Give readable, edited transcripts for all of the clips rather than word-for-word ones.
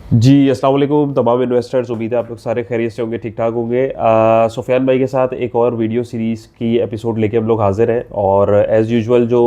जी, अस्सलाम वालेकुम तमाम इन्वेस्टर्स। उम्मीद है आप लोग सारे खैरियत से होंगे, ठीक ठाक होंगे। सुफियान भाई के साथ एक और वीडियो सीरीज़ की एपिसोड लेके हम लोग हाजिर हैं और एज़ यूजुअल जो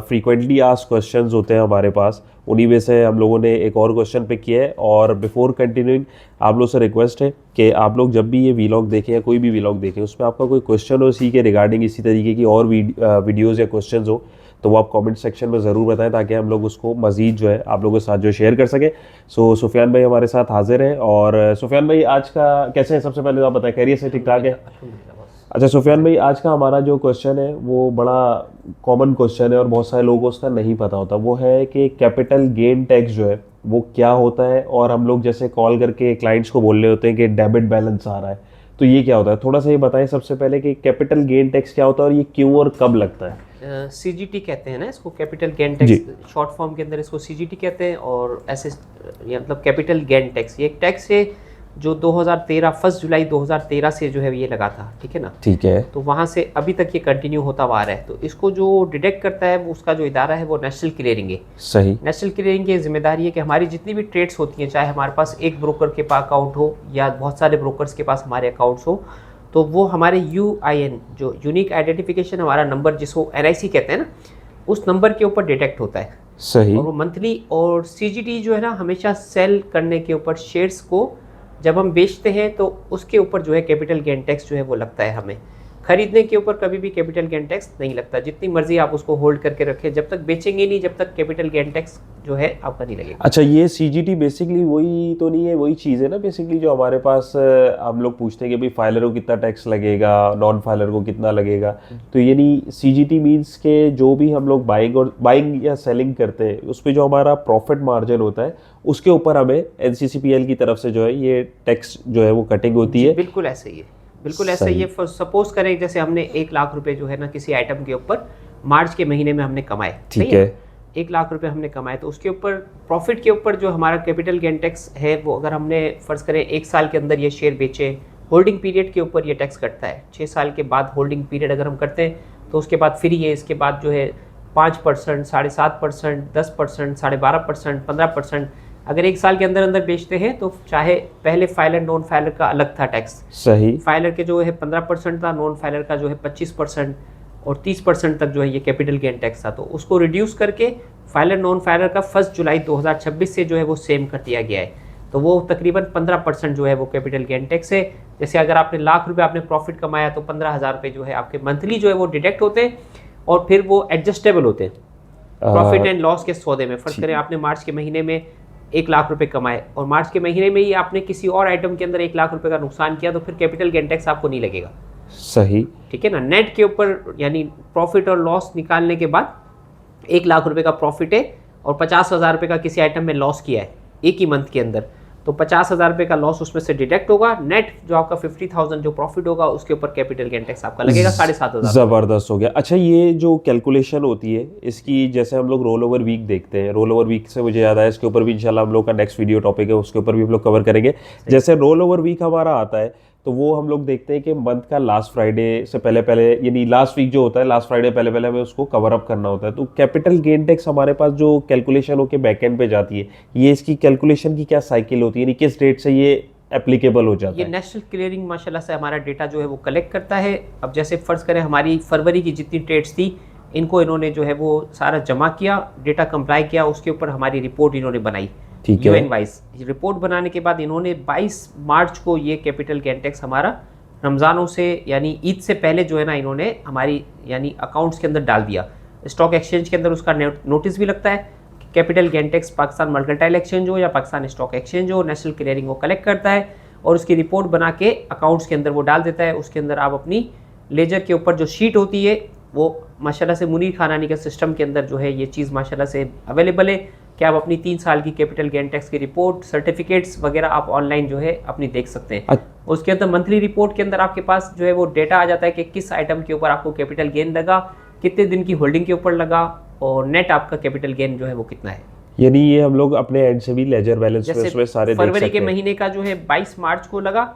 फ्रीक्वेंटली आस्क्ड क्वेश्चंस होते हैं हमारे पास, उन्हीं में से हम लोगों ने एक और क्वेश्चन पिक किया है। और बिफोर कंटिन्यूइंग आप लोग से रिक्वेस्ट है कि आप लोग जब भी ये वीलॉग देखें या कोई भी वीलॉग देखें, उसमें आपका कोई क्वेश्चन हो इसी के रिगार्डिंग, इसी तरीके की और वीडियोज़ या क्वेश्चन हो, तो वो आप कमेंट सेक्शन में ज़रूर बताएं ताकि हम लोग उसको मज़ीद जो है आप लोगों के साथ जो शेयर कर सकें। सो सुफियान भाई हमारे साथ हाजिर हैं। और सुफियान भाई आज का कैसे हैं? सबसे पहले तो आप बताएं, खैरियत से, ठीक ठाक है? अल्हम्दुलिल्लाह अल्हम्दुलिल्लाह बॉस। अच्छा सुफियान भाई, आज का हमारा जो क्वेश्चन है वो बड़ा कॉमन क्वेश्चन है और बहुत सारे लोगों को उसका नहीं पता होता। वो है कि कैपिटल गेन टैक्स जो है वो क्या होता है। और हम लोग जैसे कॉल करके क्लाइंट्स को बोल रहे होते हैं कि डेबिट बैलेंस आ रहा है, तो ये क्या होता है? थोड़ा सा ये बताएं सबसे पहले कि कैपिटल गेन टैक्स क्या होता है और ये क्यों और कब लगता है। सीजीटी कहते हैं ना इसको, कैपिटल गेन जी। टैक्स शॉर्ट फॉर्म के अंदर इसको सीजीटी कहते हैं। और ऐसे ये मतलब कैपिटल गेन टैक्स ये एक टैक्स है जो 2013 1 जुलाई 2013 से जो है ये लगा था, ठीक है ना। ठीक है। तो वहाँ से अभी तक ये कंटिन्यू होता आ रहा है। तो इसको जो डिटेक्ट करता है वो उसका जो इदारा है वो नेशनल क्लियरिंग है। सही। नेशनल क्लियरिंग की जिम्मेदारी है कि हमारी जितनी भी ट्रेड्स होती हैं, चाहे हमारे पास एक ब्रोकर के पास अकाउंट हो या बहुत सारे ब्रोकर्स के पास हमारे अकाउंट्स हो, तो वो हमारे यूआईएन जो यूनिक आइडेंटिफिकेशन हमारा नंबर जिसको एनआईसी कहते हैं ना, उस नंबर के ऊपर डिटेक्ट होता है। सही। और वो मंथली, और सीजीटी जो है ना हमेशा सेल करने के ऊपर शेयर्स को जब हम बेचते हैं तो उसके ऊपर जो है कैपिटल गेन टैक्स जो है वो लगता है हमें। खरीदने के ऊपर कभी भी कैपिटल गेन टैक्स नहीं लगता, जितनी मर्जी आप उसको होल्ड करके रखें, जब तक बेचेंगे नहीं जब तक कैपिटल गेन टैक्स जो है आपका नहीं लगेगा। अच्छा, ये सीजीटी बेसिकली वही तो नहीं है, वही चीज़ है ना बेसिकली जो हमारे पास हम लोग पूछते हैं कि भाई फाइलर को कितना टैक्स लगेगा, नॉन फाइलर को कितना लगेगा। तो ये नहीं, सीजीटी मीन्स के जो भी हम लोग बाइंग या सेलिंग करते हैं उस पर जो हमारा प्रॉफिट मार्जिन होता है उसके ऊपर हमें एनसीसीपीएल की तरफ से जो है ये टैक्स जो है वो कटिंग होती जी है। बिल्कुल ऐसे ही है, बिल्कुल ऐसा ही सही। है। सपोज करें जैसे हमने 1 लाख रुपए जो है ना किसी आइटम के ऊपर मार्च के महीने में हमने कमाए, सही ठीक है है। ना। 1 लाख रुपए हमने कमाए तो उसके ऊपर प्रॉफिट के ऊपर जो हमारा कैपिटल गेन टैक्स है वो अगर हमने फ़र्ज़ करें 1 साल के अंदर ये शेयर बेचे, होल्डिंग पीरियड के ऊपर ये टैक्स कटता है। 6 साल के बाद होल्डिंग पीरियड अगर हम करते हैं तो उसके बाद फ्री है। इसके बाद जो है 5%, 7.5%, 10%, 12.5%, 15%। अगर 1 साल के अंदर अंदर बेचते हैं तो चाहे पहले फाइलर नॉन फाइलर का अलग था टैक्स, सही। फाइलर के जो है 15% था, नॉन फाइलर का जो है 25% और 30% तक जो है ये कैपिटल गेन टैक्स था। तो उसको रिड्यूस करके फाइलर नॉन फाइलर का 1 जुलाई 2026 से जो है वो सेम कर दिया गया है। तो वो तकरीबन 15% जो है वो कैपिटल गेन टैक्स है। जैसे अगर आपने लाख रुपये आपने प्रॉफिट कमाया तो 15,000 रुपये जो है आपके मंथली जो है वो डिडक्ट होते हैं और फिर वो एडजस्टेबल होते हैं प्रॉफिट एंड लॉस के सौदे में। फर्ज करें आपने मार्च के महीने में 1 लाख रुपए कमाए और मार्च के महीने में ही आपने किसी और आइटम के अंदर 1 लाख रुपए का नुकसान किया तो फिर कैपिटल गेन टैक्स आपको नहीं लगेगा, सही। ठीक है ना। नेट के ऊपर यानी प्रॉफिट और लॉस निकालने के बाद 1 लाख रुपए का प्रॉफिट है और 50,000 रुपये का किसी आइटम में लॉस किया है एक ही मंथ के अंदर, तो 50,000 रुपये का लॉस उसमें से डिडक्ट होगा। नेट जो आपका 50,000 जो प्रॉफिट होगा उसके ऊपर कैपिटल गेन टैक्स आपका लगेगा 7,500। ज़बरदस्त हो गया। अच्छा, ये जो कैलकुलेशन होती है इसकी, जैसे हम लोग रोल ओवर वीक देखते हैं, रोल ओवर वीक से मुझे याद आया, इसके ऊपर भी इंशाल्लाह हम लोग का नेक्स्ट वीडियो टॉपिक है, उसके ऊपर भी हम लोग कवर करेंगे। जैसे रोल ओवर वीक हमारा आता है तो वो हम लोग देखते हैं कि मंथ का लास्ट फ्राइडे से पहले पहले, यानी लास्ट वीक जो होता है लास्ट फ्राइडे पहले पहले हमें उसको कवर अप करना होता है। तो कैपिटल गेन टैक्स हमारे पास जो कैलकुलेशन होकर बैकएंड पे जाती है, ये इसकी कैलकुलेशन की क्या साइकिल होती है, यानी किस डेट से ये एप्लीकेबल हो जाता ये है? नेशनल क्लियरिंग माशाल्लाह से हमारा डेटा जो है वो कलेक्ट करता है। अब जैसे फ़र्ज़ करें हमारी फरवरी की जितनी ट्रेड्स थी इनको इन्होंने जो है वो सारा जमा किया, डेटा कंप्लाई किया, उसके ऊपर हमारी रिपोर्ट इन्होंने बनाई ठीक है। UN wise. रिपोर्ट बनाने के बाद इन्होंने 22 मार्च को ये कैपिटल गेन टैक्स हमारा रमज़ानों से यानी ईद से पहले जो है ना इन्होंने हमारी यानी अकाउंट्स के अंदर डाल दिया। स्टॉक एक्सचेंज के अंदर उसका नोटिस भी लगता है। Capital gain tax Pakistan mercantile exchange हो या पाकिस्तान स्टॉक एक्सचेंज हो, नेशनल क्लियरिंग वो कलेक्ट करता है और उसकी रिपोर्ट बना के अकाउंट्स के अंदर वो डाल देता है। उसके अंदर आप अपनी लेजर के ऊपर जो शीट होती है वो माशाल्लाह से मुनीर खानानी का सिस्टम के अंदर जो है ये चीज़ माशाल्लाह से अवेलेबल है कि आप अपनी 3 साल की कैपिटल गेन टैक्स की रिपोर्ट, सर्टिफिकेट्स वगैरह आप ऑनलाइन जो है अपनी देख सकते हैं। उसके अंदर मंथली रिपोर्ट के अंदर आपके पास जो है वो डेटा आ जाता है कि किस आइटम के ऊपर आपको कैपिटल गेन लगा, कितने दिन की होल्डिंग के ऊपर लगा और नेट आपका कैपिटल गेन जो है वो कितना है। यानी ये हम लोग अपने एंड से भी लेजर बैलेंस में उसमें सारे देख फरवरी सकते के हैं। महीने का जो है 22 मार्च को लगा,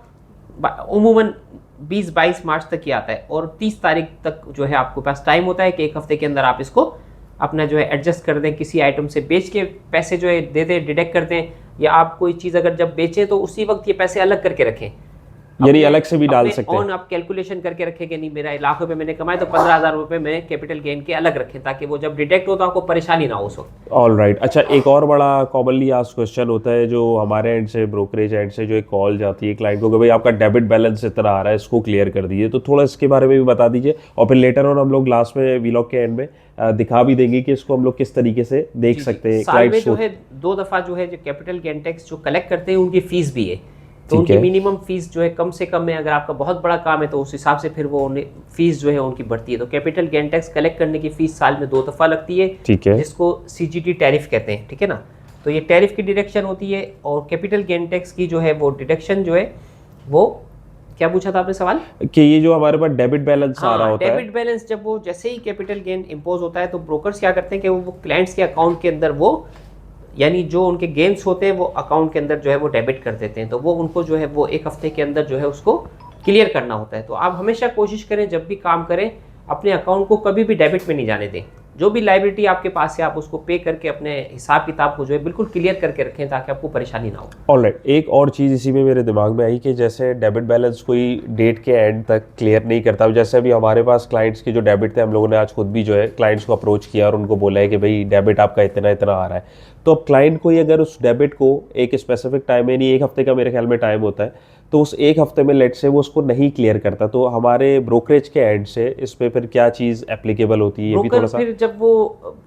उमूमन 20-22 मार्च तक ही आता है और 30 तारीख तक जो है आपके पास टाइम होता है कि एक हफ्ते के अंदर आप इसको अपना जो है एडजस्ट कर दें, किसी आइटम से बेच के पैसे जो है दे दें, डिडक्ट कर दें या आप कोई चीज़ अगर जब बेचें तो उसी वक्त ये पैसे अलग करके रखें, यानी अलग से भी डाल सकते हैं। ऑन आप कैलकुलेशन करके रखें कि नहीं मेरा लाख रुपए मैंने कमाए तो 15,000 रुपए मैंने कैपिटल गेन के अलग रखें, ताकि वो जब डिटेक्ट हो तो आपको परेशानी ना हो उस वक्त। All right. अच्छा, एक और बड़ा कॉमनली आस्क्ड क्वेश्चन होता है जो हमारे एंड से, ब्रोकरेज एंड से जो एक कॉल जाती है क्लाइंट को कि भाई आपका डेबिट बैलेंस इतना आ रहा है, इसको क्लियर कर दीजिए। तो थोड़ा इसके बारे में भी बता दीजिए, और फिर लेटर ऑन हम लोग लास्ट में वीलॉग के एंड में दिखा भी देंगे कि इसको हम लोग किस तरीके से देख सकते हैं। साल में जो है 2 दफा जो है जो कैपिटल गेन टैक्स जो कलेक्ट करते हैं उनकी फीस भी है, तो उनकी मिनिमम फीस जो है कम से कम है। अगर आपका बहुत बड़ा काम है तो उस हिसाब से फिर वो फीस जो है उनकी बढ़ती है। तो कैपिटल गेन टैक्स कलेक्ट करने की फीस साल में 2 दफा लगती है, ठीक है, जिसको CGT टैरिफ कहते हैं, ठीक है ना। तो ये टैरिफ की डिडक्शन होती है, और कैपिटल गेन टैक्स की जो है वो डिडक्शन जो है वो, क्या पूछा था आपने सवाल कि ये जो हमारे पास डेबिट बैलेंस आ रहा होता है, डेबिट बैलेंस जब वो जैसे ही कैपिटल गेन इम्पोज होता है तो ब्रोकर्स क्या करते हैं कि वो क्लाइंट्स के अकाउंट के अंदर वो, यानी जो उनके गेन्स होते हैं वो अकाउंट के अंदर जो है वो डेबिट कर देते हैं। तो वो उनको जो है वो 1 हफ्ते के अंदर जो है उसको क्लियर करना होता है। तो आप हमेशा कोशिश करें जब भी काम करें अपने अकाउंट को कभी भी डेबिट में नहीं जाने दें। जो भी लाइबिलिटी आपके पास है आप उसको पे करके अपने हिसाब किताब को जो है बिल्कुल क्लियर करके रखें, ताकि आपको परेशानी ना हो। ऑलराइट। एक और चीज़ इसी में मेरे दिमाग में आई कि जैसे डेबिट बैलेंस कोई डेट के एंड तक क्लियर नहीं करता। जैसे अभी हमारे पास क्लाइंट्स के जो डेबिट थे, हम लोगों ने आज खुद भी जो है क्लाइंट्स को अप्रोच किया और उनको बोला है कि भाई डेबिट आपका इतना इतना आ रहा है। तो अब क्लाइंट को ही अगर उस डेबिट को एक स्पेसिफिक टाइम में, नहीं 1 हफ्ते का मेरे ख्याल में टाइम होता है, तो उस 1 हफ्ते में लेट से वो उसको नहीं क्लियर करता, तो हमारे ब्रोकरेज के एंड से इस पे फिर क्या चीज़ एप्लीकेबल होती है, ये भी थोड़ा सा। फिर जब वो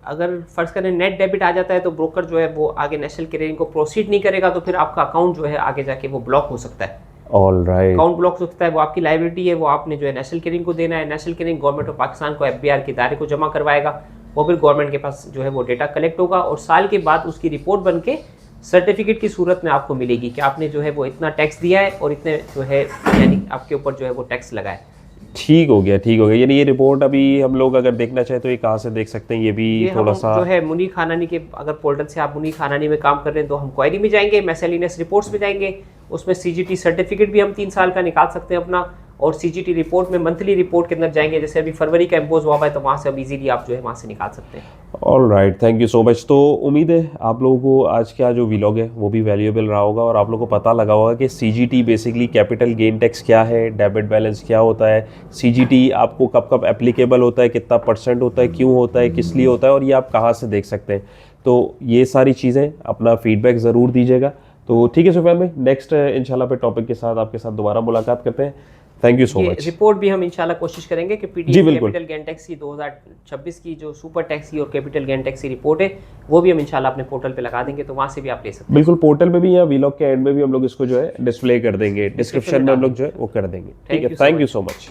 अगर फर्ज करें नेट डेबिट आ जाता है तो ब्रोकर जो है वो आगे नेशनल क्लियरिंग को प्रोसीड नहीं करेगा, तो फिर आपका अकाउंट जो है आगे जाके वो ब्लॉक हो सकता है। ऑल राइट, अकाउंट ब्लॉक हो सकता है, वो आपकी लाइबिलिटी है, वो आपने जो है नेशनल क्लियरिंग को देना है। National clearing government of Pakistan को FBR के दायरे को जमा करवाएगा, वो फिर गवर्नमेंट के पास जो है वो डेटा कलेक्ट होगा, और साल के बाद उसकी रिपोर्ट बन के सर्टिफिकेट की सूरत में आपको मिलेगी कि आपने जो है वो इतना टैक्स दिया है और इतने जो है यानी आपके ऊपर जो है वो टैक्स लगा है। ठीक हो गया, ठीक हो गया। यानी ये रिपोर्ट अभी हम लोग अगर देखना चाहें तो ये कहाँ से देख सकते हैं, ये भी ये थोड़ा सा जो है मुनीर खानानी के, अगर पोर्टल से आप मुनीर खानानी में काम कर रहे हैं तो हम क्वेरी में जाएंगे, मैसेलिनियस रिपोर्ट्स में जाएंगे, उसमें CGT सर्टिफिकेट भी हम 3 साल का निकाल सकते हैं अपना, और CGT रिपोर्ट में मंथली रिपोर्ट के अंदर जाएंगे, जैसे अभी फरवरी का इम्पोज हुआ है तो वहाँ से अब इजीली आप जो है वहाँ से निकाल सकते हैं। All right, thank you so much. तो उम्मीद है आप लोगों को आज का जो व्लॉग है वो भी वैल्यूएबल रहा होगा, और आप लोगों को पता लगा होगा कि CGT basically capital gain tax क्या है, डेबिट बैलेंस क्या होता है, CGT आपको कब कब एप्लीकेबल होता है, कितना % होता है, क्यों होता है, किस लिए होता है, और ये आप कहाँ से देख सकते हैं। तो ये सारी चीज़ें अपना फीडबैक ज़रूर दीजिएगा। तो ठीक है सुफियान भाई, नेक्स्ट इंशाल्लाह पे टॉपिक के साथ आपके साथ दोबारा मुलाकात करते हैं। Thank you so much. Report भी हम इंशाल्लाह कोशिश करेंगे कि PDF कैपिटल गेन टैक्स की 2026 की जो सुपर टैक्स की और कैपिटल गेन टैक्स की रिपोर्ट है वो भी हम इंशाल्लाह अपने पोर्टल पे लगा देंगे, तो वहाँ से भी आप ले सकते हैं। बिल्कुल, पोर्टल पे भी या व्लॉग के एंड में भी हम लोग इसको जो है डिस्प्ले कर देंगे, डिस्क्रिप्शन में हम लोग जो है वो कर देंगे। ठीक है, थैंक यू सो मच।